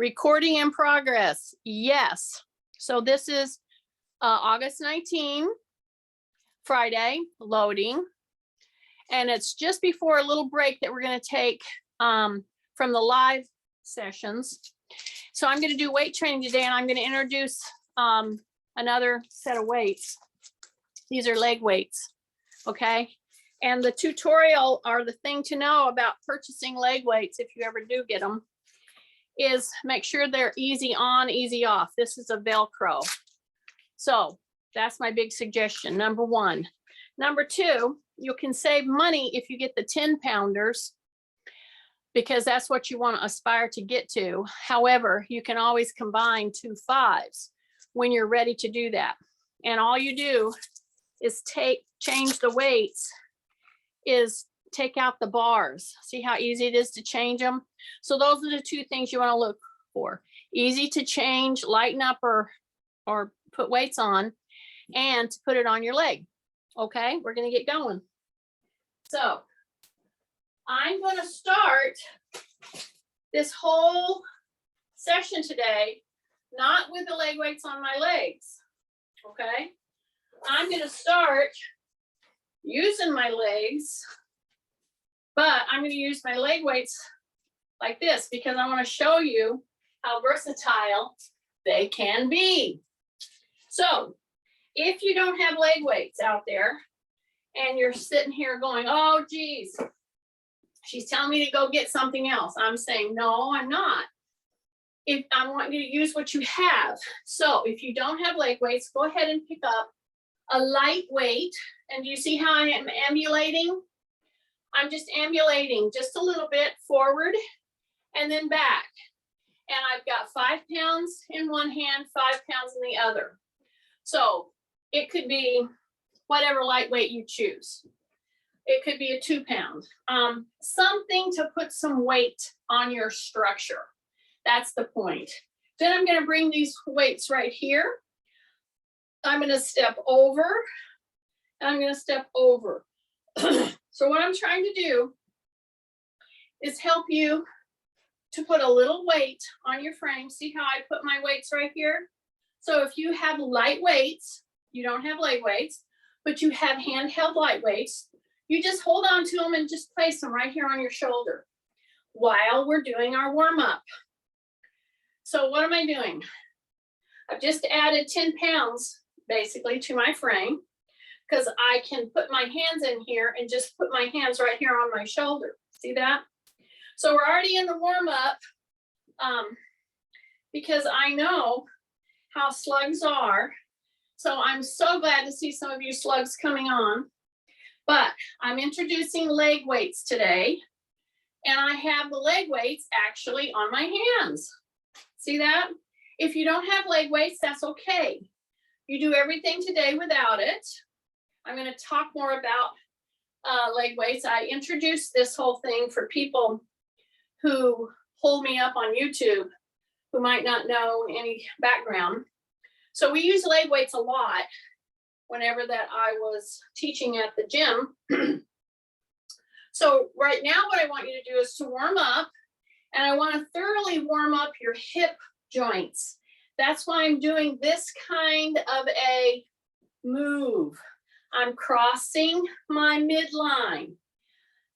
Recording in progress. Yes. So this is August 19, Friday, loading. And it's just before a little break that we're going to take from the live sessions. So I'm going to do weight training today, and I'm going to introduce another set of weights. These are leg weights. Okay. And the tutorial, or the thing to know about purchasing leg weights, if you ever do get them, is make sure they're easy on, easy off. This is a Velcro. So that's my big suggestion, number one. Number two, you can save money if you get the 10-pounders, because that's what you want to aspire to get to. However, you can always combine 2 5s when you're ready to do that. And all you do is change the weights, is take out the bars. See how easy it is to change them? So those are the 2 things you want to look for. Easy to change, lighten up, or put weights on, and to put it on your leg. Okay, we're going to get going. So I'm going to start this whole session today, not with the leg weights on my legs. Okay, I'm going to start using my legs, but I'm going to use my leg weights like this because I want to show you how versatile they can be. So if you don't have leg weights out there and you're sitting here going, oh geez, she's telling me to go get something else, I'm saying, no, I'm not. If I want you to use what you have. So if you don't have leg weights, go ahead and pick up a light weight. And you see how I am ambulating? I'm just ambulating just a little bit forward and then back. And I've got 5 pounds in one hand, 5 pounds in the other. So it could be whatever lightweight you choose. It could be a 2 pound. Something to put some weight on your structure. That's the point. Then I'm going to bring these weights right here. I'm going to step over. I'm going to step over. So what I'm trying to do is help you to put a little weight on your frame. See how I put my weights right here? So if you have light weights, you don't have leg weights, but you have handheld light weights, you just hold on to them and just place them right here on your shoulder while we're doing our warm-up. So what am I doing? I've just added 10 pounds basically to my frame, because I can put my hands in here and just put my hands right here on my shoulder. See that? So we're already in the warm-up because I know how slugs are. So I'm so glad to see some of you slugs coming on. But I'm introducing leg weights today, and I have the leg weights actually on my hands. See that? If you don't have leg weights, that's okay. You do everything today without it. I'm going to talk more about leg weights. I introduced this whole thing for people who pull me up on YouTube, who might not know any background. So we use leg weights a lot whenever that I was teaching at the gym. So right now what I want you to do is to warm up, and I want to thoroughly warm up your hip joints. That's why I'm doing this kind of a move. I'm crossing my midline.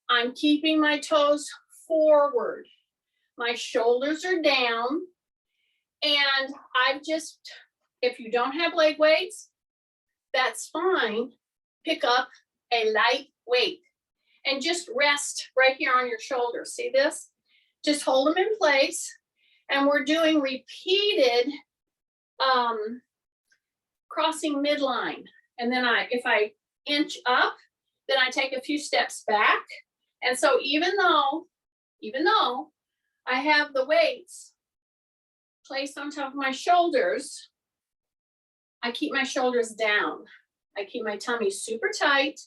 I'm keeping my toes forward. My shoulders are down. And if you don't have leg weights, that's fine. Pick up a light weight and just rest right here on your shoulders. See this? Just hold them in place. And we're doing repeated crossing midline. And then if I inch up, then I take a few steps back. And so even though I have the weights placed on top of my shoulders, I keep my shoulders down. I keep my tummy super tight.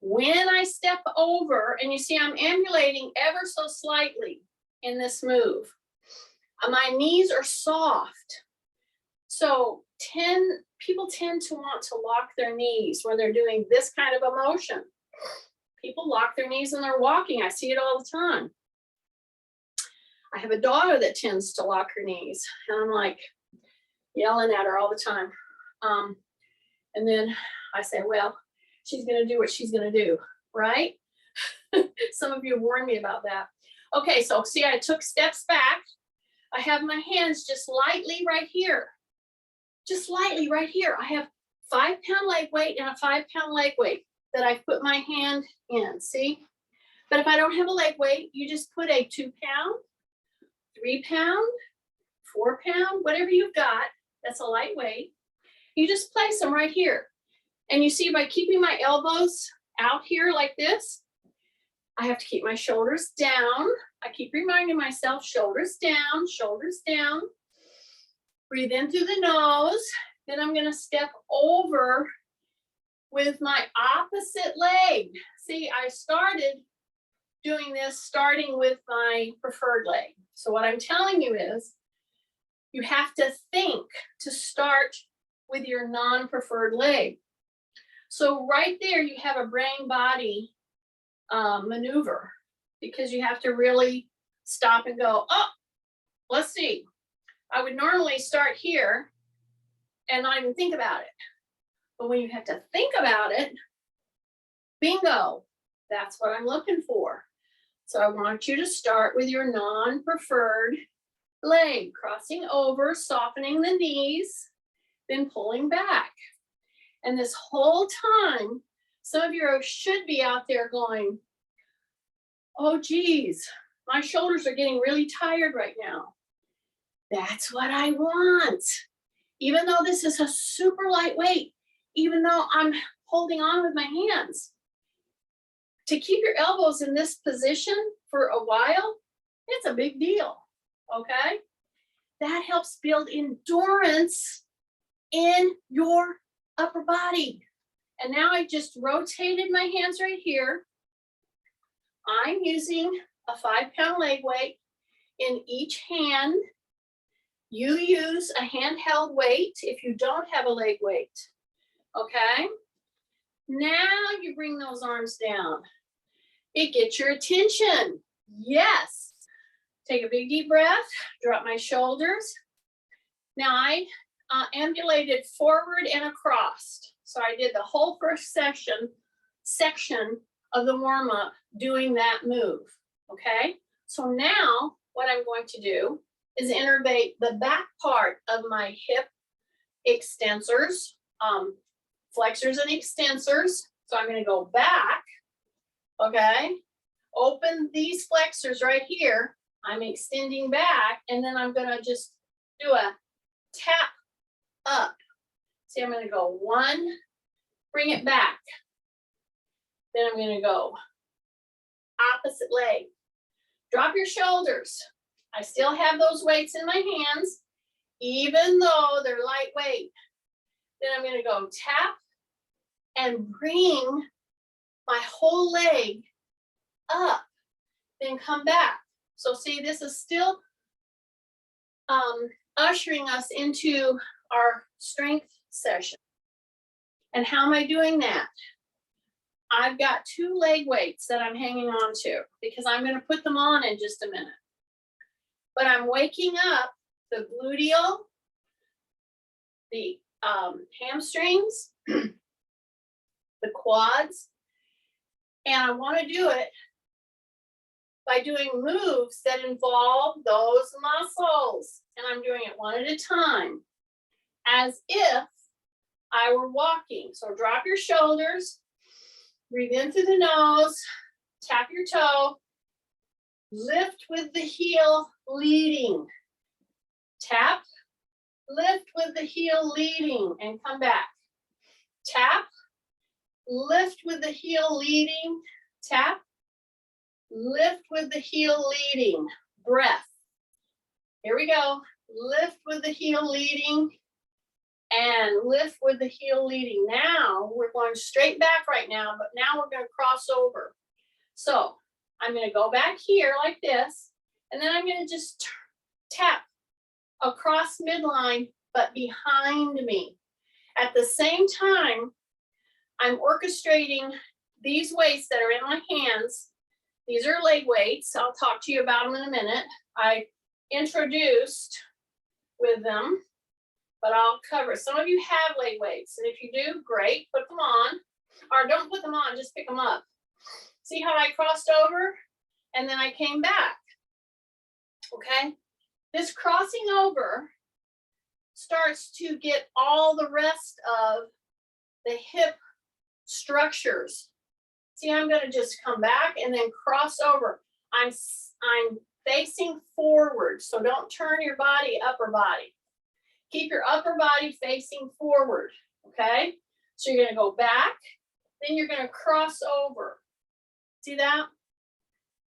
When I step over, and you see I'm ambulating ever so slightly in this move, my knees are soft. So people tend to want to lock their knees when they're doing this kind of a motion. People lock their knees when they're walking. I see it all the time. I have a daughter that tends to lock her knees, and I'm like yelling at her all the time. And then I say, well, she's going to do what she's going to do, right? Some of you have warned me about that. Okay, so see, I took steps back. I have my hands just lightly right here. Just lightly right here. I have 5-pound leg weight and a 5-pound leg weight that I've put my hand in, see? But if I don't have a leg weight, you just put a 2-pound, 3-pound, 4-pound, whatever you've got, that's a light weight. You just place them right here. And you see, by keeping my elbows out here like this, I have to keep my shoulders down. I keep reminding myself, shoulders down, shoulders down. Breathe in through the nose. Then I'm gonna step over with my opposite leg. See, I started doing this starting with my preferred leg. So what I'm telling you is, you have to think to start with your non-preferred leg. So right there, you have a brain body maneuver, because you have to really stop and go, oh, let's see. I would normally start here and not even think about it. But when you have to think about it, bingo, that's what I'm looking for. So I want you to start with your non-preferred leg, crossing over, softening the knees, then pulling back. And this whole time, some of you should be out there going, oh geez, my shoulders are getting really tired right now. That's what I want. Even though this is a super lightweight, even though I'm holding on with my hands, to keep your elbows in this position for a while, it's a big deal, okay? That helps build endurance in your upper body. And now I just rotated my hands right here. I'm using a 5-pound leg weight in each hand. You use a handheld weight if you don't have a leg weight, okay? Now you bring those arms down. It gets your attention. Yes. Take a big deep breath, drop my shoulders. Now I ambulated forward and across. So I did the whole first section of the warm-up doing that move, okay? So now what I'm going to do is innervate the back part of my hip extensors, flexors and extensors. So I'm gonna go back, okay? Open these flexors right here. I'm extending back, and then I'm gonna just do a tap up. See, I'm gonna go 1, bring it back. Then I'm gonna go opposite leg. Drop your shoulders. I still have those weights in my hands, even though they're lightweight. Then I'm gonna go tap and bring my whole leg up, then come back. So see, this is still ushering us into our strength session. And how am I doing that? I've got 2 leg weights that I'm hanging on to, because I'm going to put them on in just a minute. But I'm waking up the gluteal, the hamstrings, the quads, and I want to do it by doing moves that involve those muscles. And I'm doing it one at a time, as if I were walking. So drop your shoulders, breathe in through the nose, tap your toe, lift with the heel leading. Tap, lift with the heel leading, and come back. Tap, lift with the heel leading, tap, lift with the heel leading, breath. Here we go. Lift with the heel leading and lift with the heel leading. Now we're going straight back right now, but now we're going to cross over. So I'm going to go back here like this, and then I'm going to just tap across midline, but behind me. At the same time, I'm orchestrating these weights that are in my hands. These are leg weights. I'll talk to you about them in a minute. I introduced with them, but I'll cover it. Some of you have leg weights, and if you do, great, put them on, or don't put them on, just pick them up. See how I crossed over and then I came back, okay? This crossing over starts to get all the rest of the hip structures. See, I'm gonna just come back and then cross over. I'm facing forward, so don't turn your body, upper body. Keep your upper body facing forward, okay? So you're gonna go back, then you're gonna cross over. See that?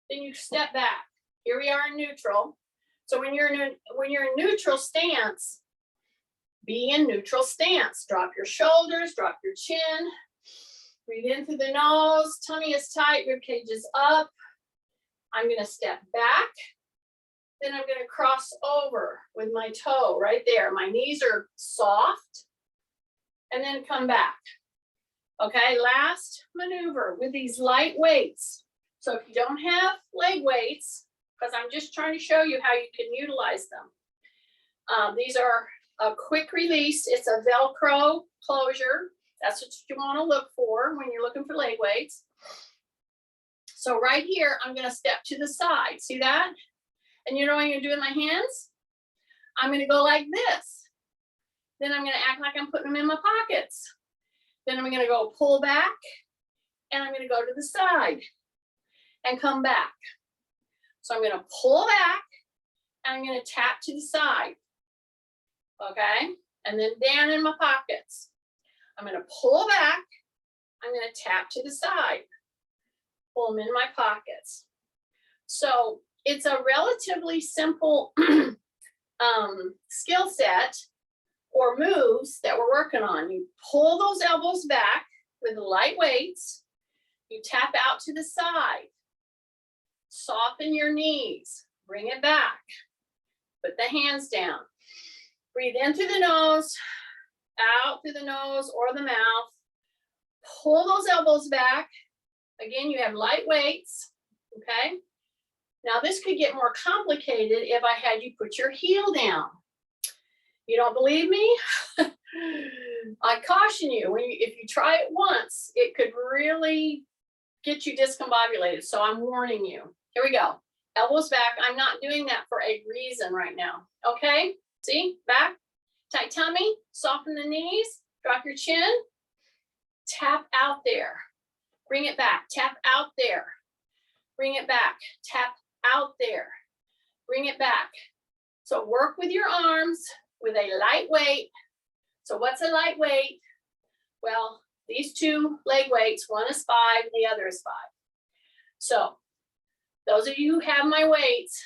Then you step back. Here we are in neutral. So when you're in neutral stance, be in neutral stance. Drop your shoulders, drop your chin. Breathe in through the nose, tummy is tight, rib cage is up. I'm gonna step back. Then I'm gonna cross over with my toe right there. My knees are soft. And then come back. Okay, last maneuver with these light weights. So if you don't have leg weights, because I'm just trying to show you how you can utilize them. These are a quick release. It's a Velcro closure. That's what you want to look for when you're looking for leg weights. So right here, I'm going to step to the side. See that? And you know what I'm going to do with my hands? I'm going to go like this. Then I'm going to act like I'm putting them in my pockets. Then I'm going to go pull back, and I'm going to go to the side and come back. So I'm going to pull back, and I'm going to tap to the side. Okay? And then down in my pockets. I'm going to pull back. I'm going to tap to the side. Pull them in my pockets. So it's a relatively simple skill set or moves that we're working on. You pull those elbows back with light weights. You tap out to the side. Soften your knees. Bring it back. Put the hands down. Breathe in through the nose, out through the nose or the mouth. Pull those elbows back. Again, you have light weights, okay? Now this could get more complicated if I had you put your heel down. You don't believe me? I caution you, if you try it once, it could really get you discombobulated. So I'm warning you. Here we go. Elbows back. I'm not doing that for a reason right now. Okay? See? Back. Tight tummy. Soften the knees. Drop your chin. Tap out there. Bring it back. Tap out there. Bring it back. Tap out there. Bring it back. So work with your arms with a light weight. So what's a light weight? Well, these two leg weights, one is 5, the other is 5. So those of you who have my weights,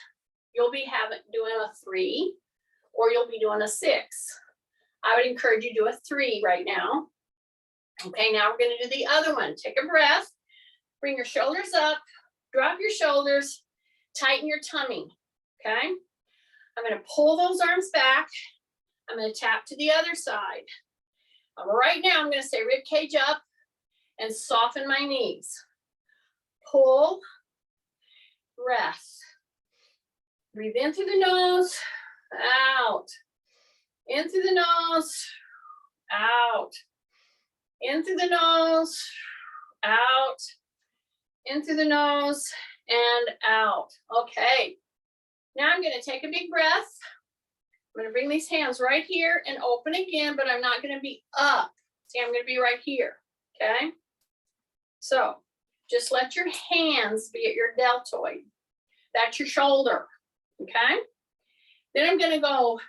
you'll be doing a 3 or you'll be doing a 6. I would encourage you to do a 3 right now. Okay, now we're going to do the other one. Take a breath. Bring your shoulders up. Drop your shoulders. Tighten your tummy. Okay? I'm going to pull those arms back. I'm going to tap to the other side. Right now, I'm going to say rib cage up and soften my knees. Pull. Breath. Breathe in through the nose. Out. In through the nose. Out. In through the nose, out, in through the nose, and out. Okay. Now I'm going to take a big breath. I'm going to bring these hands right here and open again, but I'm not going to be up. See, I'm going to be right here. Okay. So just let your hands be at your deltoid. That's your shoulder. Okay. Then I'm going to go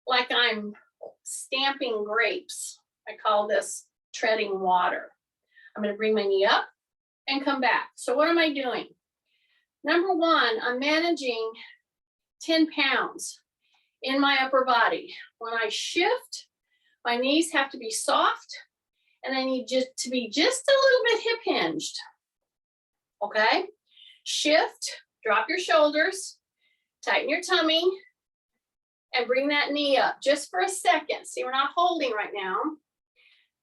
like I'm stamping grapes. I call this treading water. I'm going to bring my knee up and come back. So what am I doing? Number one, I'm managing 10 pounds in my upper body. When I shift, my knees have to be soft and I need to be just a little bit hip hinged. Okay? Shift, drop your shoulders, tighten your tummy, and bring that knee up just for a second. See, we're not holding right now.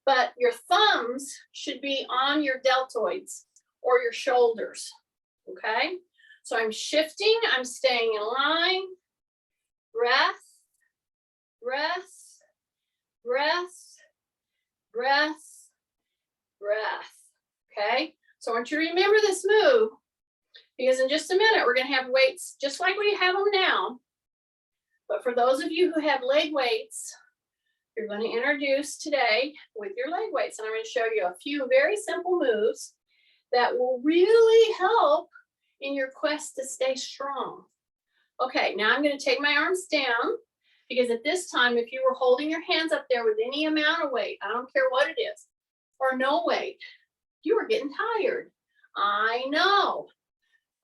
But your thumbs should be on your deltoids or your shoulders, okay? So I'm shifting, I'm staying in line. Breath, breath, breath, breath, breath. Okay, so I want you to remember this move, because in just a minute, we're gonna have weights just like we have them now. But for those of you who have leg weights, you're going to introduce today with your leg weights. And I'm going to show you a few very simple moves that will really help in your quest to stay strong. Okay, now I'm going to take my arms down, because at this time, if you were holding your hands up there with any amount of weight, I don't care what it is, or no weight, you were getting tired. I know.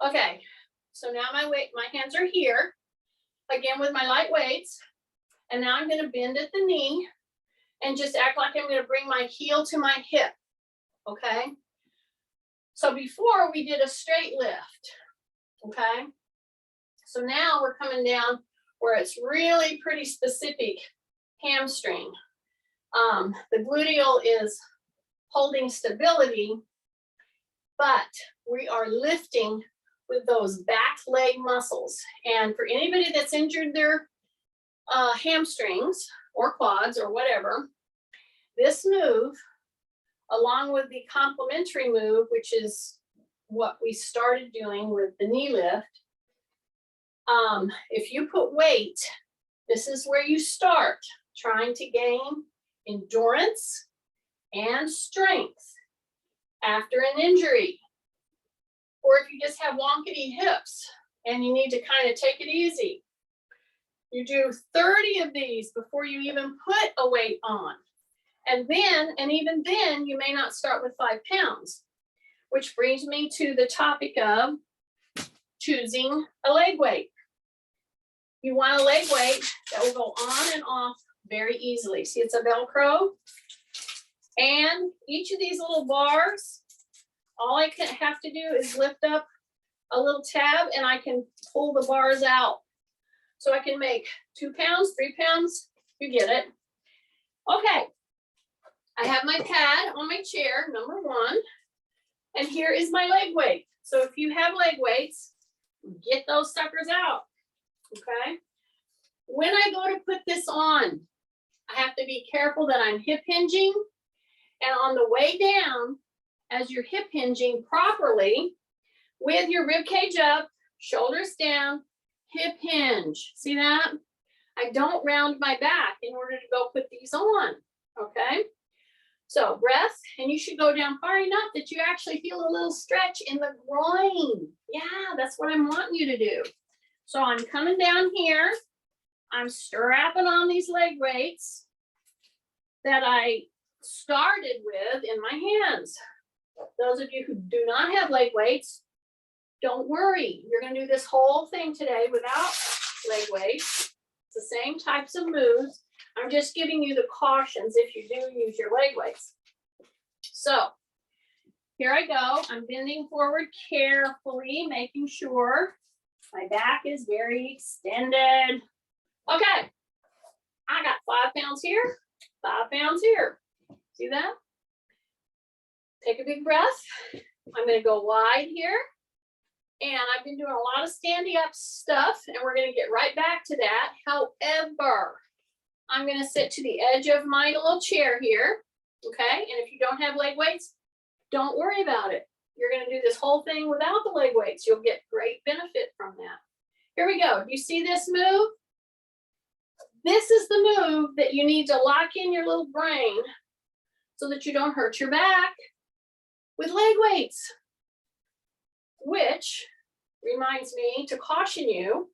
Okay, so now my hands are here. Again with my light weights, and now I'm going to bend at the knee and just act like I'm going to bring my heel to my hip. Okay, so before we did a straight lift. Okay, so now we're coming down where it's really pretty specific hamstring. The gluteal is holding stability, but we are lifting with those back leg muscles. And for anybody that's injured their hamstrings or quads or whatever, this move, along with the complementary move, which is what we started doing with the knee lift, if you put weight, this is where you start trying to gain endurance and strength after an injury. Or if you just have wonkety hips and you need to kind of take it easy, you do 30 of these before you even put a weight on. And even then, you may not start with 5 pounds, which brings me to the topic of choosing a leg weight. You want a leg weight that will go on and off very easily. See, it's a Velcro. And each of these little bars, all I have to do is lift up a little tab and I can pull the bars out. So I can make 2 pounds, 3 pounds, you get it. Okay, I have my pad on my chair, number 1, and here is my leg weight. So if you have leg weights, get those suckers out, okay? When I go to put this on, I have to be careful that I'm hip hinging, and on the way down, as you're hip hinging properly, with your rib cage up, shoulders down, hip hinge. See that? I don't round my back in order to go put these on, okay? So breath, and you should go down far enough that you actually feel a little stretch in the groin. Yeah, that's what I'm wanting you to do. So I'm coming down here. I'm strapping on these leg weights that I started with in my hands. Those of you who do not have leg weights, don't worry. You're going to do this whole thing today without leg weights. It's the same types of moves. I'm just giving you the cautions if you do use your leg weights. So here I go. I'm bending forward carefully, making sure my back is very extended. Okay, I got 5 pounds here, 5 pounds here. See that? Take a big breath. I'm going to go wide here. And I've been doing a lot of standing up stuff, and we're going to get right back to that. However, I'm going to sit to the edge of my little chair here, okay? And if you don't have leg weights, don't worry about it. You're going to do this whole thing without the leg weights. You'll get great benefit from that. Here we go. You see this move? This is the move that you need to lock in your little brain so that you don't hurt your back with leg weights. Which reminds me to caution you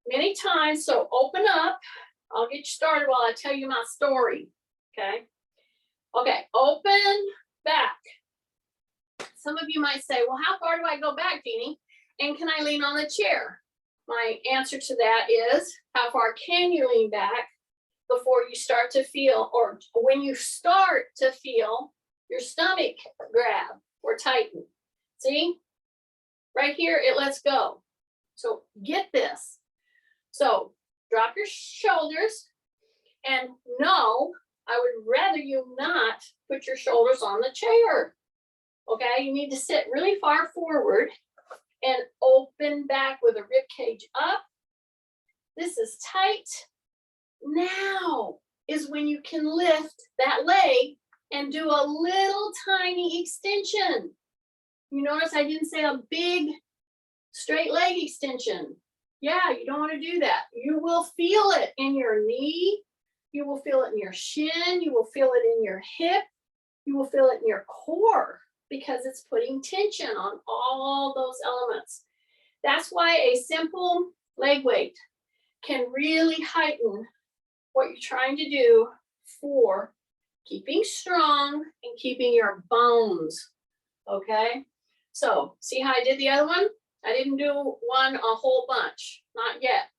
many times. So open up. I'll get you started while I tell you my story. Okay. Okay. Open back. Some of you might say, well, how far do I go back, Jeannie? And can I lean on the chair? My answer to that is, how far can you lean back before you start to feel, or when you start to feel your stomach grab or tighten? See? Right here, it lets go. So get this. So drop your shoulders, and no, I would rather you not put your shoulders on the chair. Okay, you need to sit really far forward and open back with a rib cage up. This is tight. Now is when you can lift that leg and do a little tiny extension. You notice I didn't say a big straight leg extension. Yeah, you don't want to do that. You will feel it in your knee. You will feel it in your shin. You will feel it in your hip. You will feel it in your core because it's putting tension on all those elements. That's why a simple leg weight can really heighten what you're trying to do for keeping strong and keeping your bones, okay? So see how I did the other one? I didn't do one a whole bunch, not yet.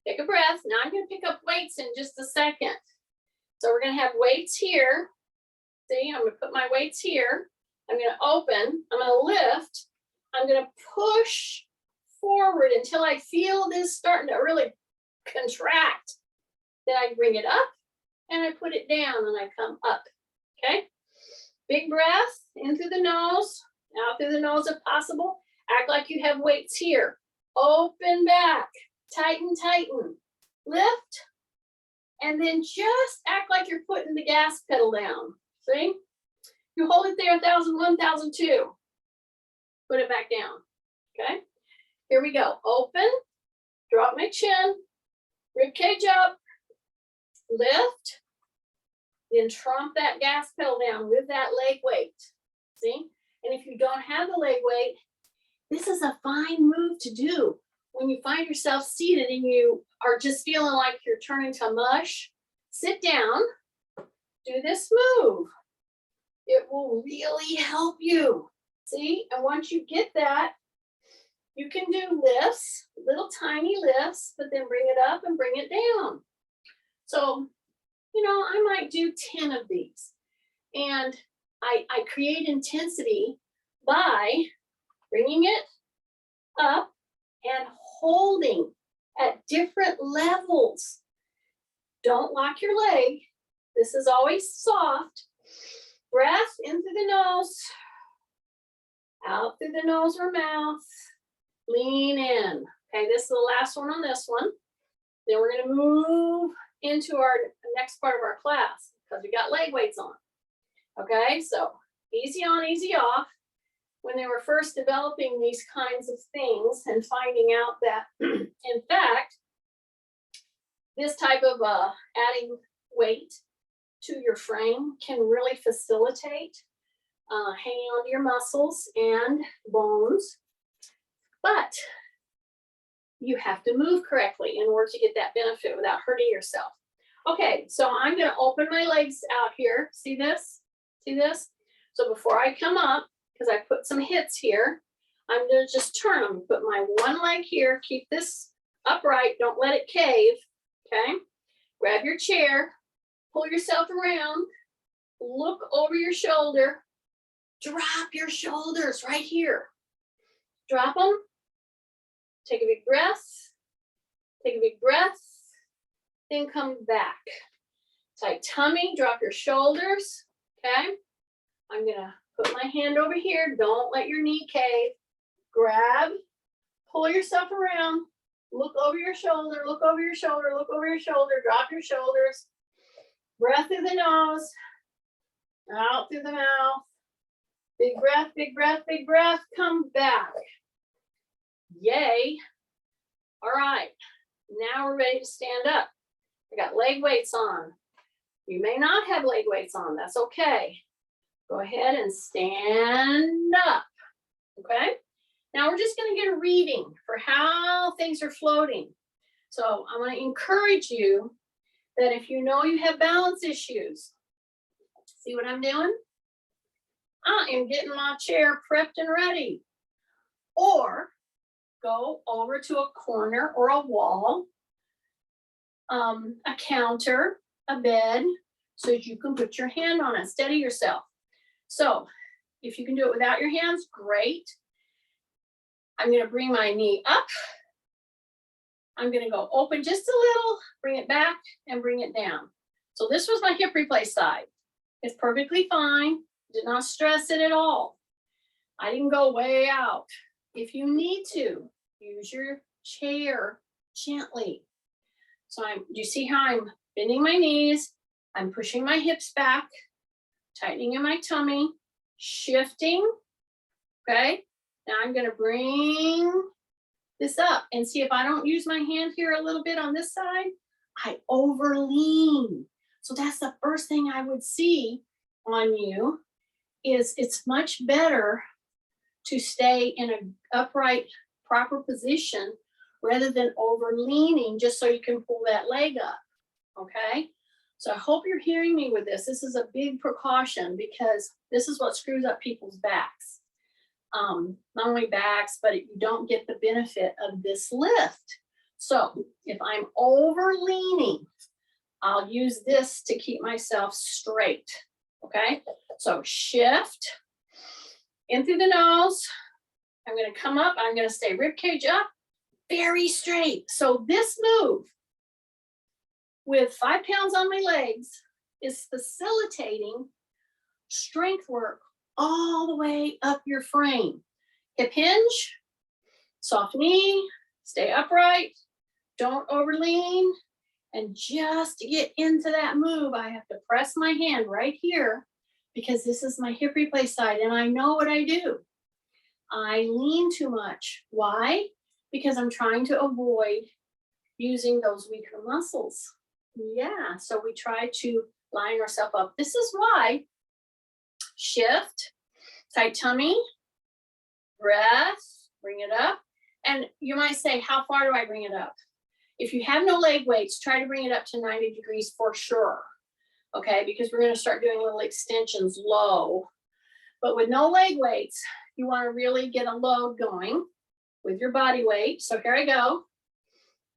Take a breath. Now I'm gonna pick up weights in just a second. So we're gonna have weights here. See, I'm gonna put my weights here. I'm gonna open, I'm gonna lift, I'm gonna push forward until I feel this starting to really contract. Then I bring it up and I put it down and I come up, okay? Big breath in through the nose, out through the nose if possible. Act like you have weights here. Open back, tighten, tighten, lift, and then just act like you're putting the gas pedal down, see? You hold it there, 1,000, 1,002. Put it back down, okay? Here we go, open, drop my chin, rib cage up, lift, then tromp that gas pedal down with that leg weight, see? And if you don't have the leg weight, this is a fine move to do. When you find yourself seated and you are just feeling like you're turning to mush, sit down, do this move. It will really help you, see? And once you get that, you can do lifts, little tiny lifts, but then bring it up and bring it down. So, you know, I might do 10 of these. And I create intensity by bringing it up and holding at different levels. Don't lock your leg. This is always soft. Breath in through the nose, out through the nose or mouth. Lean in. Okay, this is the last one on this one. Then we're going to move into our next part of our class because we got leg weights on. Okay, so easy on, easy off. When they were first developing these kinds of things and finding out that, in fact, this type of adding weight to your frame can really facilitate hanging on to your muscles and bones. But you have to move correctly in order to get that benefit without hurting yourself. Okay, so I'm going to open my legs out here. See this? See this? So before I come up, because I put some hits here, I'm going to just turn them. Put my one leg here. Keep this upright. Don't let it cave. Okay? Grab your chair. Pull yourself around. Look over your shoulder. Drop your shoulders right here. Drop them. Take a big breath. Take a big breath. Then come back. Tight tummy. Drop your shoulders. Okay? I'm going to put my hand over here. Don't let your knee cave. Grab. Pull yourself around. Look over your shoulder. Look over your shoulder. Look over your shoulder. Drop your shoulders. Breath through the nose. Out through the mouth. Big breath, big breath, big breath. Come back. Yay. All right. Now we're ready to stand up. I got leg weights on. You may not have leg weights on. That's okay. Go ahead and stand up. Okay. Now we're just going to get a reading for how things are floating. So I'm going to encourage you that if you know you have balance issues, see what I'm doing? I am getting my chair prepped and ready. Or go over to a corner or a wall, a counter, a bed, so that you can put your hand on it. Steady yourself. So if you can do it without your hands, great. I'm going to bring my knee up. I'm going to go open just a little, bring it back and bring it down. So this was my hip replace side. It's perfectly fine. Did not stress it at all. I didn't go way out. If you need to, use your chair gently. So do you see how I'm bending my knees? I'm pushing my hips back, tightening in my tummy, shifting, okay? Now I'm gonna bring this up and see if I don't use my hand here a little bit on this side, I over lean. So that's the first thing I would see on you is it's much better to stay in an upright, proper position rather than over leaning just so you can pull that leg up, okay? So I hope you're hearing me with this. This is a big precaution because this is what screws up people's backs. Not only backs, but you don't get the benefit of this lift. So if I'm over leaning, I'll use this to keep myself straight, okay? So shift in through the nose. I'm gonna come up, I'm gonna stay rib cage up, very straight. So this move with 5 pounds on my legs is facilitating strength work all the way up your frame. Hip hinge, soft knee, stay upright, don't overlean. And just to get into that move, I have to press my hand right here because this is my hip replace side and I know what I do. I lean too much. Why? Because I'm trying to avoid using those weaker muscles. Yeah, so we try to line ourselves up. This is why shift, tight tummy, breath, bring it up. And you might say, how far do I bring it up? If you have no leg weights, try to bring it up to 90 degrees for sure. Okay, because we're going to start doing little extensions low. But with no leg weights, you want to really get a load going with your body weight. So here I go.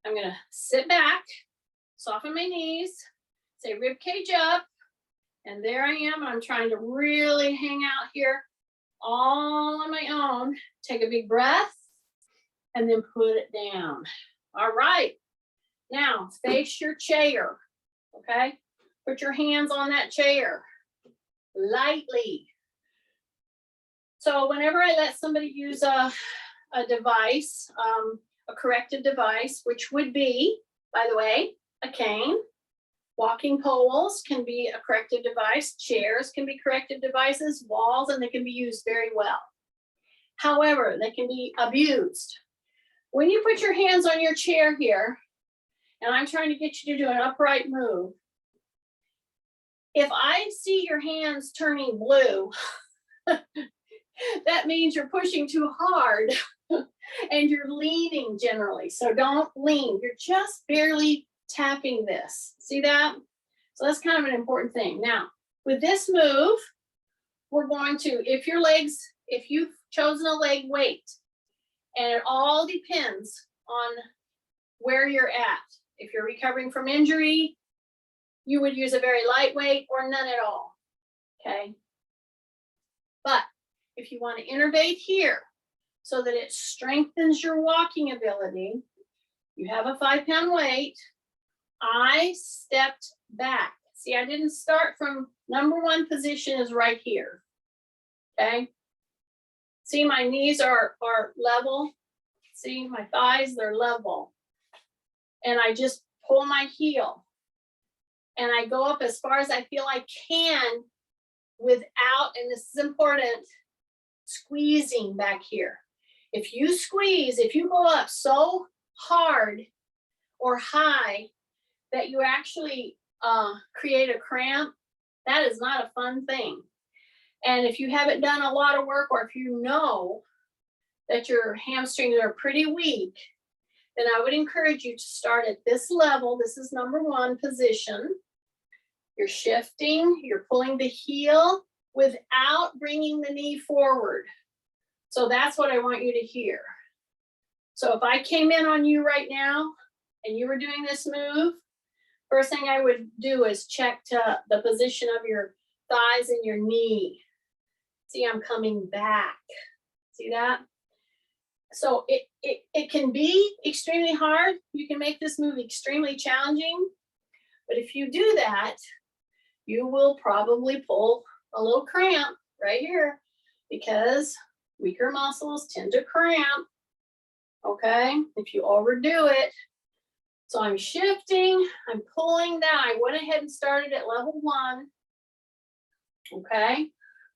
I'm going to sit back, soften my knees, say rib cage up, and there I am. I'm trying to really hang out here all on my own. Take a big breath and then put it down. All right. Now face your chair, okay? Put your hands on that chair lightly. So whenever I let somebody use a device, a corrective device, which would be, by the way, a cane, walking poles can be a corrective device, chairs can be corrective devices, walls, and they can be used very well. However, they can be abused. When you put your hands on your chair here, and I'm trying to get you to do an upright move, if I see your hands turning blue, that means you're pushing too hard and you're leaning generally. So don't lean. You're just barely tapping this. See that? So that's kind of an important thing. Now, with this move, we're going to, if you've chosen a leg weight, and it all depends on where you're at. If you're recovering from injury, you would use a very lightweight or none at all, okay? But if you want to innervate here so that it strengthens your walking ability, you have a 5-pound weight, I stepped back. See, I didn't start from number 1 position is right here, okay? See, my knees are level. See, my thighs, they're level. And I just pull my heel. And I go up as far as I feel I can without, and this is important, squeezing back here. If you squeeze, if you go up so hard or high that you actually create a cramp, that is not a fun thing. And if you haven't done a lot of work, or if you know that your hamstrings are pretty weak, then I would encourage you to start at this level. This is number 1 position. You're shifting, you're pulling the heel without bringing the knee forward. So that's what I want you to hear. So if I came in on you right now and you were doing this move, first thing I would do is check to the position of your thighs and your knee. See, I'm coming back. See that? So it can be extremely hard. You can make this move extremely challenging. But if you do that, you will probably pull a little cramp right here because Weaker muscles tend to cramp, okay, if you overdo it. So I'm shifting, I'm pulling that. I went ahead and started at level 1, okay?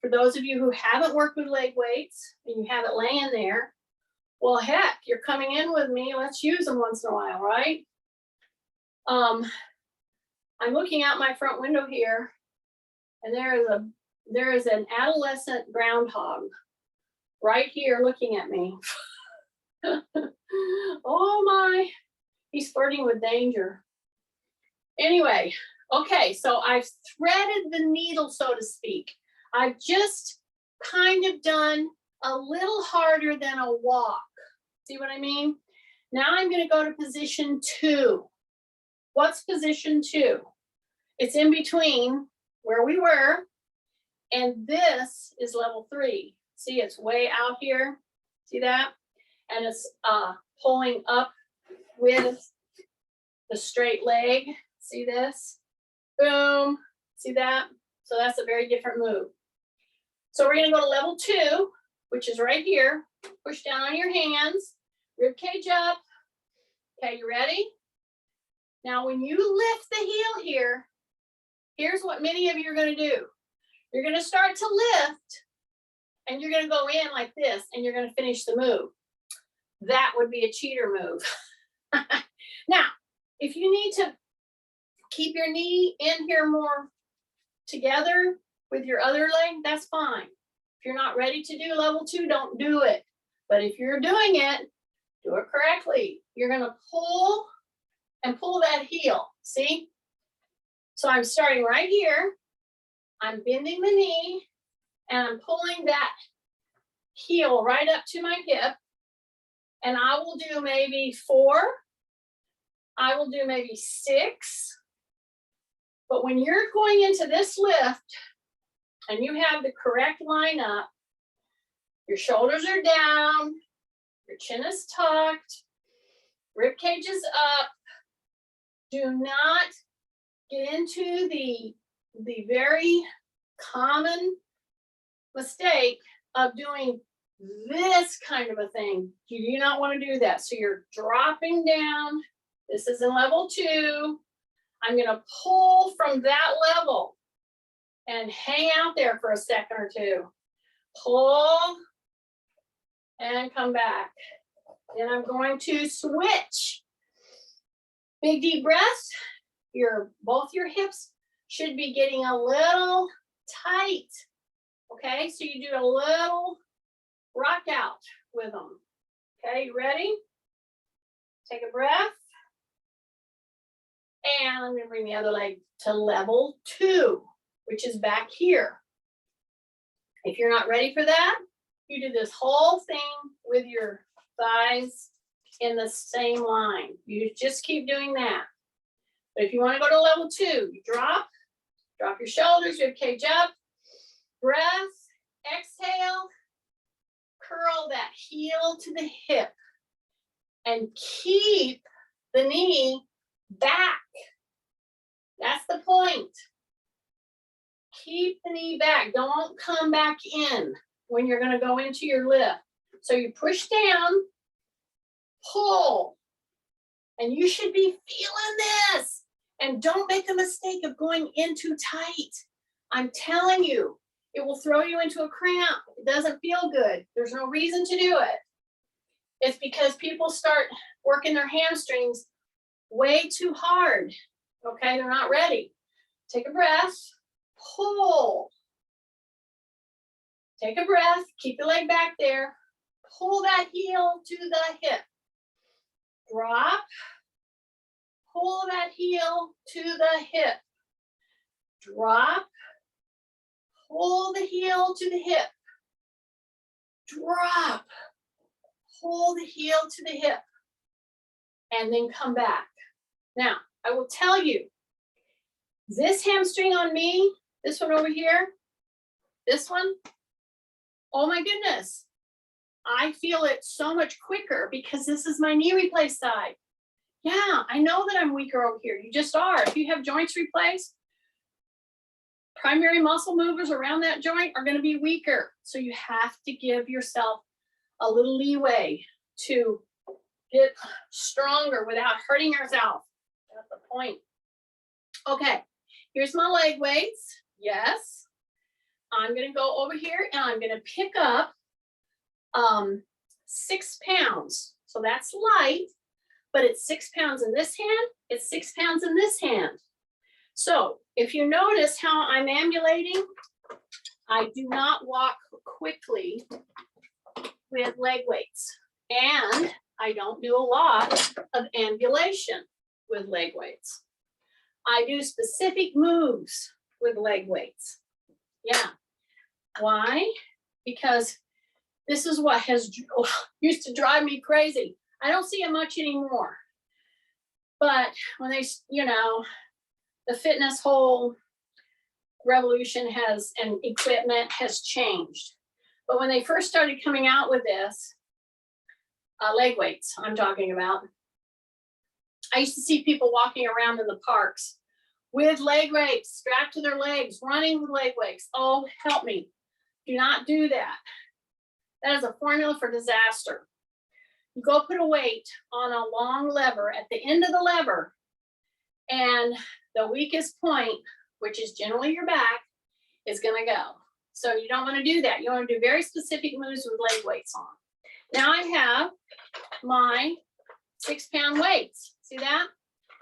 For those of you who haven't worked with leg weights and you have it laying there, well, heck, you're coming in with me. Let's use them once in a while, right? I'm looking out my front window here, and there is an adolescent groundhog right here looking at me. Oh my, he's flirting with danger. Anyway, okay, so I've threaded the needle, so to speak. I've just kind of done a little harder than a walk. See what I mean? Now I'm going to go to position 2. What's position 2? It's in between where we were, and this is level 3. See, it's way out here. See that? And it's pulling up with the straight leg. See this? Boom. See that? So that's a very different move. So we're going to go to level 2, which is right here. Push down on your hands, rib cage up. Okay, you ready? Now, when you lift the heel here, here's what many of you are going to do. You're going to start to lift, and you're going to go in like this, and you're going to finish the move. That would be a cheater move. Now, if you need to keep your knee in here more together with your other leg, that's fine. If you're not ready to do level 2, don't do it. But if you're doing it, do it correctly. You're going to pull and pull that heel. See? So I'm starting right here. I'm bending the knee, and I'm pulling that heel right up to my hip. And I will do maybe 4. I will do maybe 6. But when you're going into this lift and you have the correct line up, your shoulders are down, your chin is tucked, rib cage is up. Do not get into the very common mistake of doing this kind of a thing. You do not want to do that. So you're dropping down. This is in level 2. I'm going to pull from that level and hang out there for a second or 2. Pull and come back. Then I'm going to switch. Big deep breaths. Both your hips should be getting a little tight. Okay, so you do a little rock out with them. Okay, you ready? Take a breath. And I'm going to bring the other leg to level 2, which is back here. If you're not ready for that, you do this whole thing with your thighs in the same line. You just keep doing that. But if you want to go to level 2, you drop your shoulders, rib cage up, breath, exhale, curl that heel to the hip, and keep the knee back. That's the point. Keep the knee back. Don't come back in when you're going to go into your lift. So you push down, pull, and you should be feeling this. And don't make a mistake of going in too tight. I'm telling you, it will throw you into a cramp. It doesn't feel good. There's no reason to do it. It's because people start working their hamstrings way too hard. Okay, they're not ready. Take a breath, pull. Take a breath, keep your leg back there. Pull that heel to the hip. Drop. Pull that heel to the hip. Drop. Pull the heel to the hip. Drop. Pull the heel to the hip. And then come back. Now, I will tell you, this hamstring on me, this one over here, this one, oh my goodness. I feel it so much quicker because this is my knee replaced side. Yeah, I know that I'm weaker over here. You just are. If you have joints replaced, primary muscle movers around that joint are going to be weaker. So you have to give yourself a little leeway to get stronger without hurting yourself. That's the point. Okay, here's my leg weights. Yes. I'm going to go over here and I'm going to pick up 6 pounds. So that's light, but it's 6 pounds in this hand. It's 6 pounds in this hand. So if you notice how I'm ambulating, I do not walk quickly with leg weights. And I don't do a lot of ambulation with leg weights. I do specific moves with leg weights. Yeah. Why? Because this is what used to drive me crazy. I don't see it much anymore. But when they, the fitness whole revolution and equipment has changed. But when they first started coming out with this, leg weights I'm talking about, I used to see people walking around in the parks with leg weights strapped to their legs, running with leg weights. Oh, help me. Do not do that. That is a formula for disaster. You go put a weight on a long lever at the end of the lever, and the weakest point, which is generally your back, is going to go. So you don't want to do that. You want to do very specific moves with leg weights on. Now I have my 6 pound weights. See that?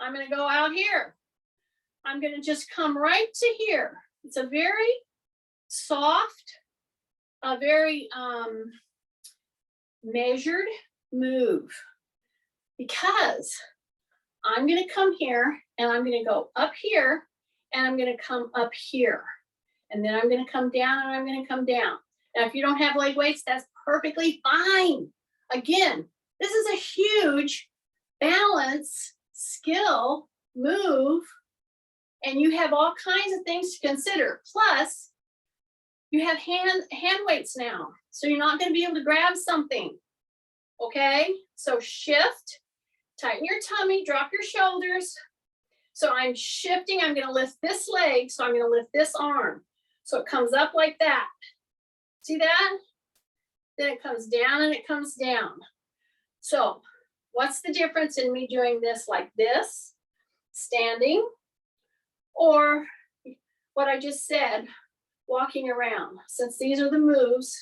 I'm going to go out here. I'm going to just come right to here. It's a very soft, a very measured move, because I'm going to come here and I'm going to go up here and I'm going to come up here. And then I'm going to come down and I'm going to come down. Now, if you don't have leg weights, that's perfectly fine. Again, this is a huge balance, skill, move, and you have all kinds of things to consider. Plus, you have hand weights now, so you're not going to be able to grab something. Okay, so shift, tighten your tummy, drop your shoulders. So I'm shifting, I'm going to lift this leg, so I'm going to lift this arm. So it comes up like that. See that? Then it comes down and it comes down. So what's the difference in me doing this like this, standing, or what I just said, walking around? Since these are the moves,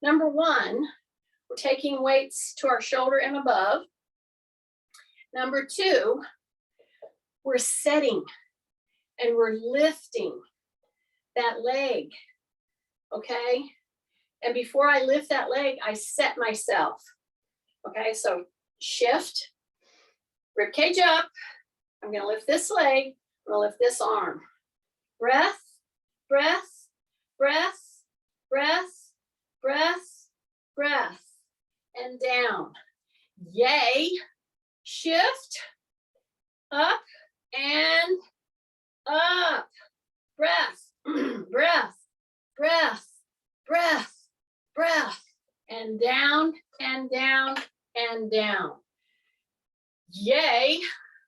number one, we're taking weights to our shoulder and above. Number two, we're setting and we're lifting that leg, okay? And before I lift that leg, I set myself, okay? So shift, rib cage up. I'm gonna lift this leg, I'm gonna lift this arm. Breath, breath, breath, breath, breath, breath, and down. Yay. Shift, up and up. Breath, breath, breath, breath, breath, and down and down and down. Yay.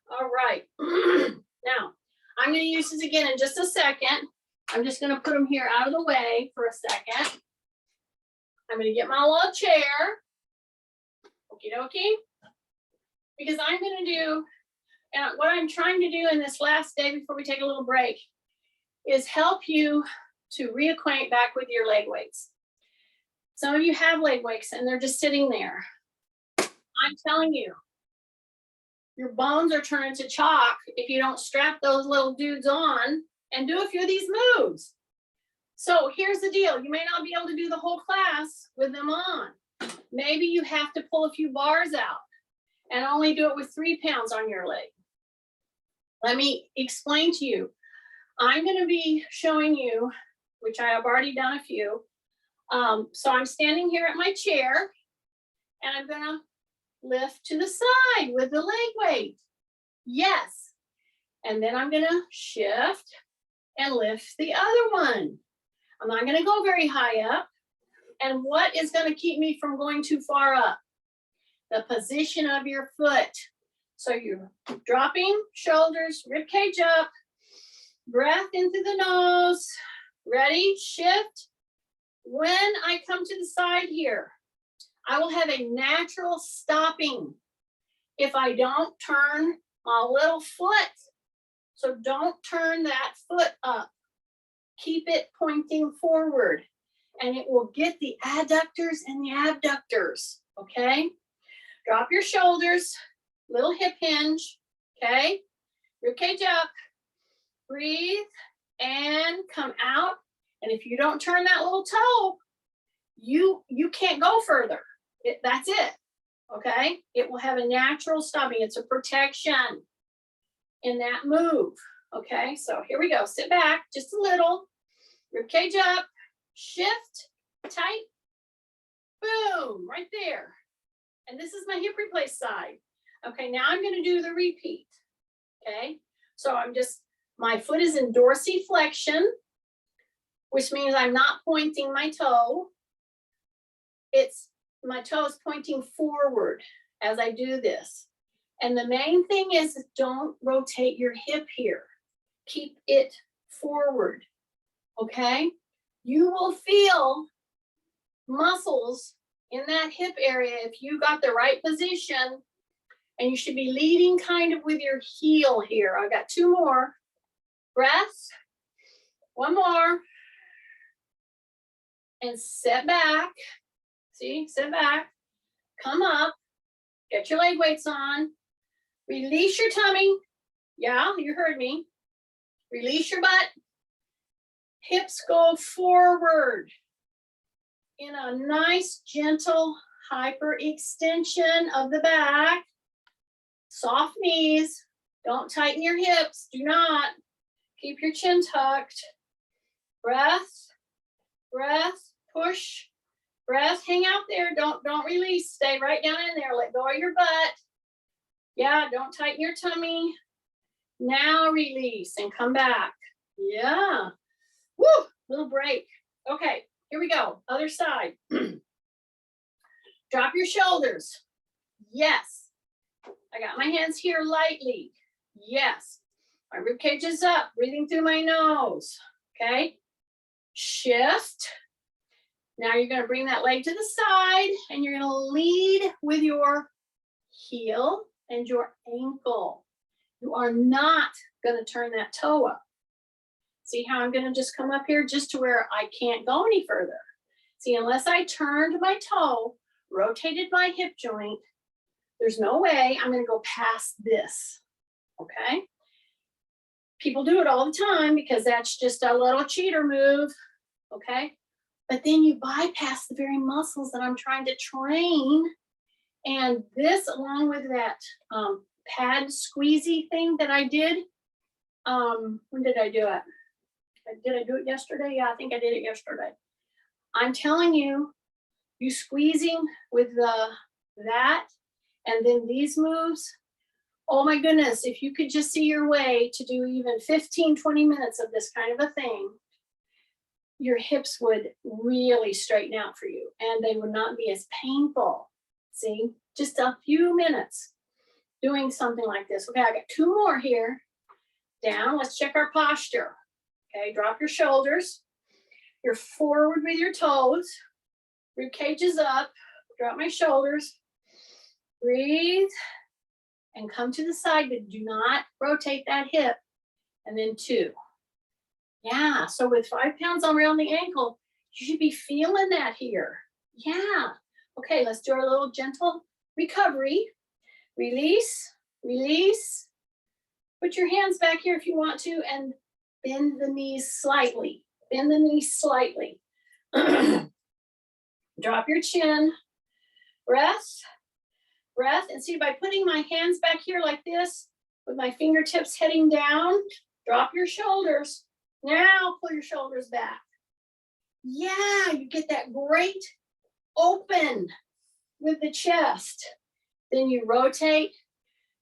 All right. Now, I'm going to use this again in just a second. I'm just going to put them here out of the way for a second. I'm going to get my little chair. Okie dokie. Because I'm going to do, and what I'm trying to do in this last day before we take a little break is help you to reacquaint back with your leg weights. Some of you have leg weights and they're just sitting there. I'm telling you, your bones are turning to chalk if you don't strap those little dudes on and do a few of these moves. So here's the deal. You may not be able to do the whole class with them on. Maybe you have to pull a few bars out and only do it with 3 pounds on your leg. Let me explain to you. I'm going to be showing you, which I have already done a few. So I'm standing here at my chair and I'm going to lift to the side with the leg weight. Yes. And then I'm going to shift and lift the other one. I'm not going to go very high up. And what is going to keep me from going too far up? The position of your foot. So you're dropping shoulders, rib cage up, breath into the nose. Ready, shift. When I come to the side here, I will have a natural stopping if I don't turn my little foot. So don't turn that foot up. Keep it pointing forward, and it will get the adductors and the abductors, okay? Drop your shoulders, little hip hinge, okay? Ribcage up, breathe, and come out. And if you don't turn that little toe, you can't go further. That's it, okay? It will have a natural stopping. It's a protection in that move, okay? So here we go. Sit back just a little. Ribcage up, shift, tight, boom, right there. And this is my hip replace side. Okay, now I'm going to do the repeat. Okay, so my foot is in dorsiflexion, which means I'm not pointing my toe. My toe is pointing forward as I do this. And the main thing is don't rotate your hip here. Keep it forward. Okay, you will feel muscles in that hip area if you got the right position, and you should be leading kind of with your heel here. I got 2 more breaths, 1 more, and sit back. See, sit back, come up, get your leg weights on, release your tummy. Yeah, you heard me. Release your butt. Hips go forward in a nice, gentle hyperextension of the back. Soft knees. Don't tighten your hips. Do not. Keep your chin tucked. Breath, breath, push, breath. Hang out there. Don't release. Stay right down in there. Let go of your butt. Yeah, don't tighten your tummy. Now release and come back. Yeah. Woo, little break. Okay, here we go. Other side. Drop your shoulders. Yes. I got my hands here lightly. Yes. My rib cage is up, breathing through my nose. Okay. Shift. Now you're going to bring that leg to the side, and you're going to lead with your heel and your ankle. You are not going to turn that toe up. See how I'm going to just come up here just to where I can't go any further. See, unless I turned my toe, rotated my hip joint, there's no way I'm going to go past this, okay? People do it all the time because that's just a little cheater move, okay? But then you bypass the very muscles that I'm trying to train. And this, along with that pad squeezy thing that I did, when did I do it? Did I do it yesterday? Yeah, I think I did it yesterday. I'm telling you, you squeezing with that and then these moves, oh my goodness, if you could just see your way to do even 15, 20 minutes of this kind of a thing, your hips would really straighten out for you and they would not be as painful. See, just a few minutes doing something like this. Okay, I got 2 more here. Down, let's check our posture. Okay, drop your shoulders. You're forward with your toes. Rib cage is up. Drop my shoulders. Breathe. And come to the side, but do not rotate that hip. And then 2. Yeah, so with 5 pounds around the ankle, you should be feeling that here. Yeah. Okay, let's do our little gentle recovery. Release, release. Put your hands back here if you want to, and bend the knees slightly. Bend the knees slightly. Drop your chin. Breath, breath. And see, by putting my hands back here like this, with my fingertips heading down, drop your shoulders. Now pull your shoulders back. Yeah, you get that great open with the chest. Then you rotate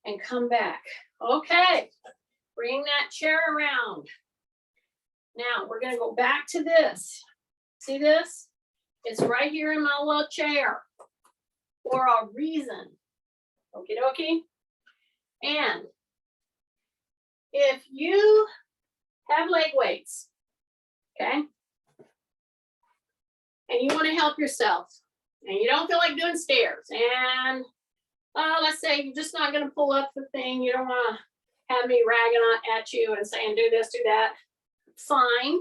and come back. Okay, bring that chair around. Now we're going to go back to this. See this? It's right here in my little chair for a reason. Okie dokie. And if you have leg weights, okay? And you want to help yourself, and you don't feel like doing stairs, and let's say you're just not going to pull up the thing. You don't want to have me ragging at you and saying, do this, do that. Fine.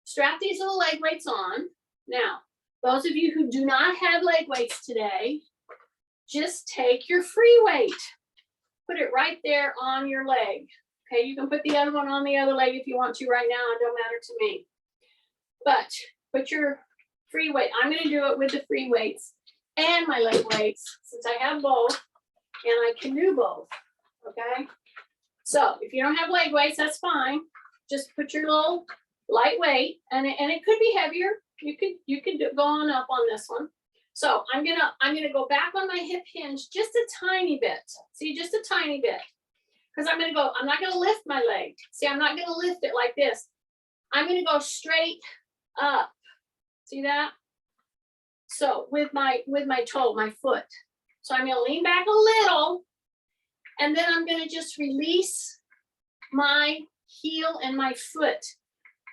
Strap these little leg weights on. Now, those of you who do not have leg weights today, just take your free weight. Put it right there on your leg. Okay, you can put the other one on the other leg if you want to right now. It don't matter to me. But put your free weight. I'm going to do it with the free weights and my leg weights, since I have both, and I can do both. Okay, so if you don't have leg weights, that's fine. Just put your little light weight, and it could be heavier. You could go on up on this one. So I'm gonna go back on my hip hinge just a tiny bit. See, just a tiny bit, because I'm not gonna lift my leg. See, I'm not gonna lift it like this. I'm gonna go straight up. See that? So with my toe, my foot. So I'm gonna lean back a little, and then I'm gonna just release my heel and my foot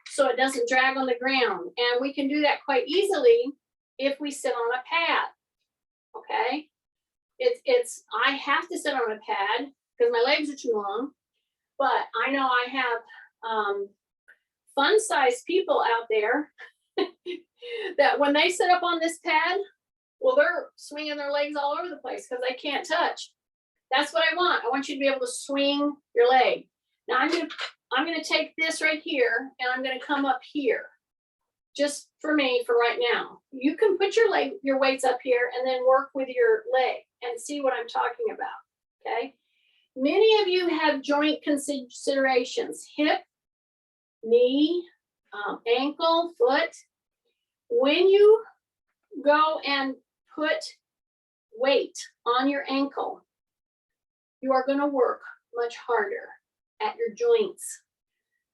so it doesn't drag on the ground. And we can do that quite easily if we sit on a pad. Okay? I have to sit on a pad because my legs are too long, but I know I have fun-sized people out there that when they sit up on this pad, well, they're swinging their legs all over the place because they can't touch. That's what I want. I want you to be able to swing your leg. Now I'm gonna take this right here, and I'm gonna come up here, just for me for right now. You can put your weights up here and then work with your leg and see what I'm talking about. Okay. Many of you have joint considerations: hip, knee, ankle, foot. When you go and put weight on your ankle, you are going to work much harder at your joints.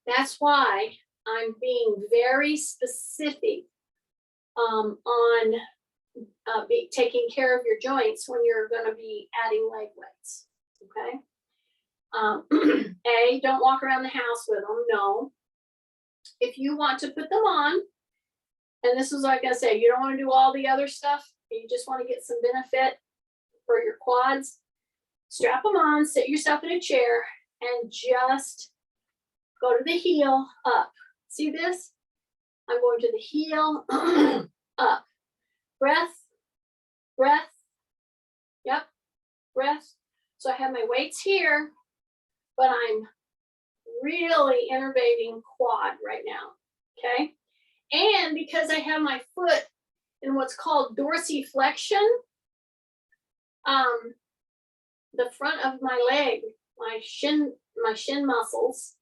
That's why I'm being very specific on taking care of your joints when you're going to be adding leg weights. Okay. Don't walk around the house with them. No. If you want to put them on, and this is like I say, you don't want to do all the other stuff. You just want to get some benefit for your quads. Strap them on, sit yourself in a chair, and just go to the heel up. See this? I'm going to the heel up. Breath, breath. Yep, breath. So I have my weights here, but I'm really innervating quad right now. Okay. And because I have my foot in what's called dorsiflexion, the front of my leg, my shin muscles,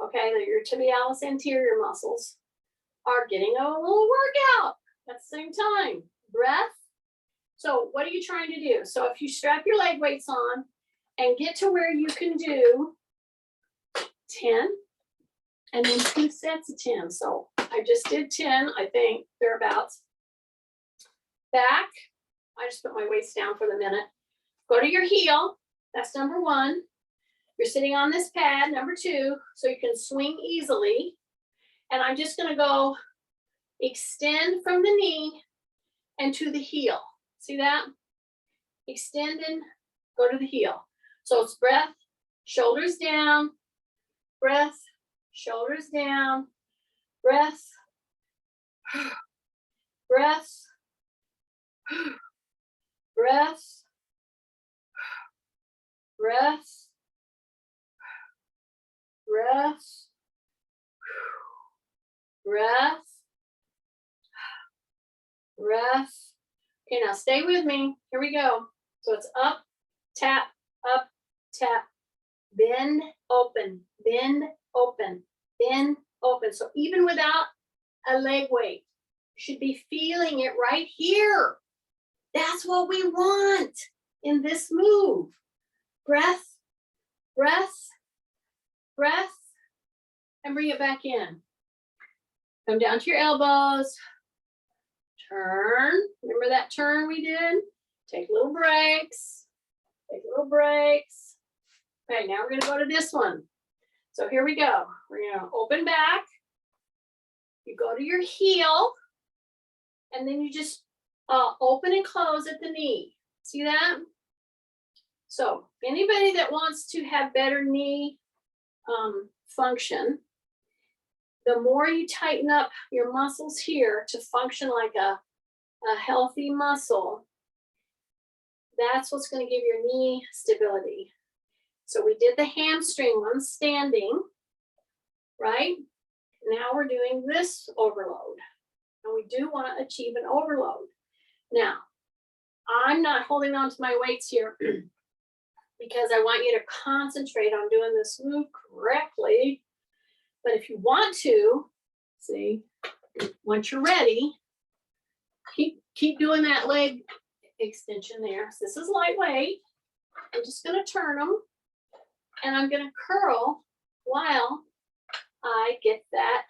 okay, your tibialis anterior muscles, are getting a little workout at the same time. Breath. So what are you trying to do? So if you strap your leg weights on and get to where you can do 10 and then 2 sets of 10. So I just did 10, I think, thereabouts. Back. I just put my weights down for the minute. Go to your heel. That's number 1. You're sitting on this pad, number 2, so you can swing easily. And I'm just going to go extend from the knee and to the heel. See that? Extend and go to the heel. So it's breath, shoulders down, breath, shoulders down, breath, breath, breath, breath, breath, breath, breath. Okay, now stay with me. Here we go. So it's up, tap, bend, open, bend, open, bend, open. So even without a leg weight, you should be feeling it right here. That's what we want in this move. Breath, breath, breath, and bring it back in. Come down to your elbows. Turn. Remember that turn we did? Take little breaks. Take little breaks. Okay, now we're going to go to this one. So here we go. We're gonna open back. You go to your heel, and then you just open and close at the knee. See that? So anybody that wants to have better knee function, the more you tighten up your muscles here to function like a healthy muscle, that's what's going to give your knee stability. So we did the hamstring one standing, right? Now we're doing this overload. And we do want to achieve an overload. Now, I'm not holding on to my weights here because I want you to concentrate on doing this move correctly. But if you want to, see, once you're ready, keep doing that leg extension there. So this is lightweight. I'm just going to turn them, and I'm going to curl while I get that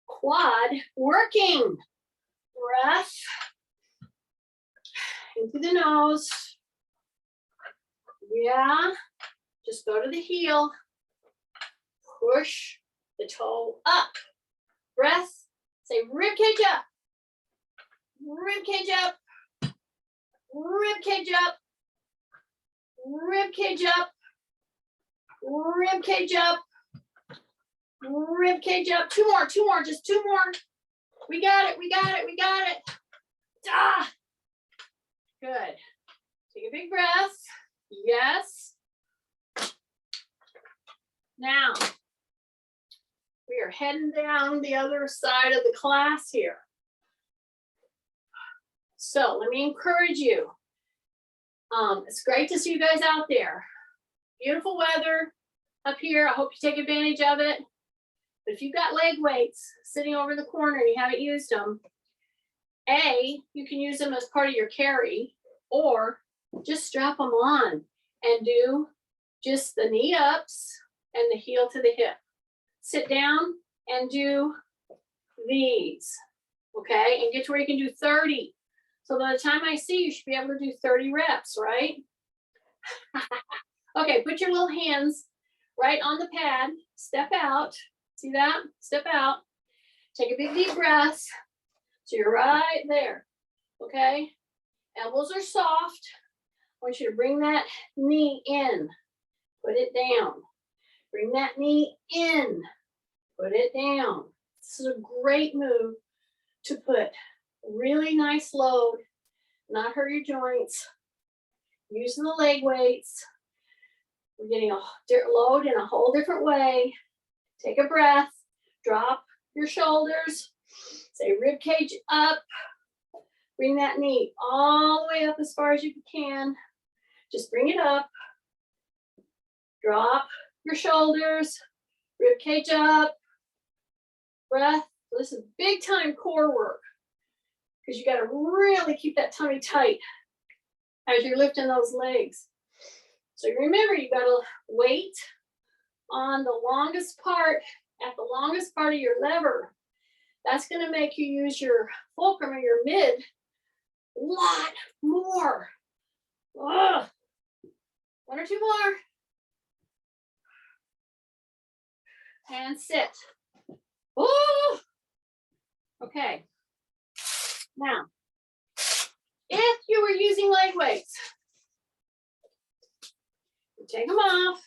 quad working. Breath into the nose. Yeah, just go to the heel. Push the toe up. Breath. Say rib cage up. Rib cage up. Rib cage up. Rib cage up. Rib cage up. Rib cage up. Two more, just two more. We got it, we got it, we got it. Ah. Good. Take a big breath. Yes. Now, we are heading down the other side of the class here. So let me encourage you. It's great to see you guys out there. Beautiful weather up here. I hope you take advantage of it. But if you've got leg weights sitting over in the corner and you haven't used them, you can use them as part of your carry, or just strap them on and do just the knee ups and the heel to the hip. Sit down and do these, okay? And get to where you can do 30. So by the time I see you, you should be able to do 30 reps, right? Okay, put your little hands right on the pad. Step out. See that? Step out. Take a big deep breath. So you're right there, okay? Elbows are soft. I want you to bring that knee in. Put it down. Bring that knee in. Put it down. This is a great move to put really nice load, not hurt your joints. Using the leg weights. We're getting a load in a whole different way. Take a breath. Drop your shoulders. Say rib cage up. Bring that knee all the way up as far as you can. Just bring it up. Drop your shoulders. Rib cage up. Breath. This is big time core work because you got to really keep that tummy tight as you're lifting those legs. So remember, you got to weight on the longest part, at the longest part of your lever. That's going to make you use your fulcrum or your mid a lot more. Ugh. One or two more. And sit. Oh, okay. Now, if you were using leg weights, you take them off,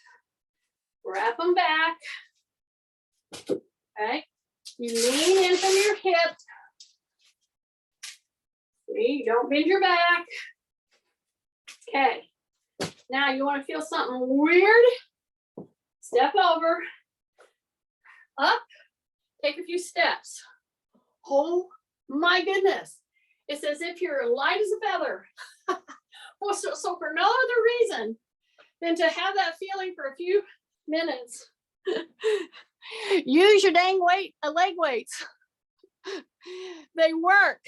wrap them back. Okay. You lean in from your hip. See, you don't bend your back. Okay. Now you want to feel something weird? Step over, up, take a few steps. Oh my goodness. It's as if you're light as a feather. Well, so for no other reason than to have that feeling for a few minutes. Use your dang leg weights. They work.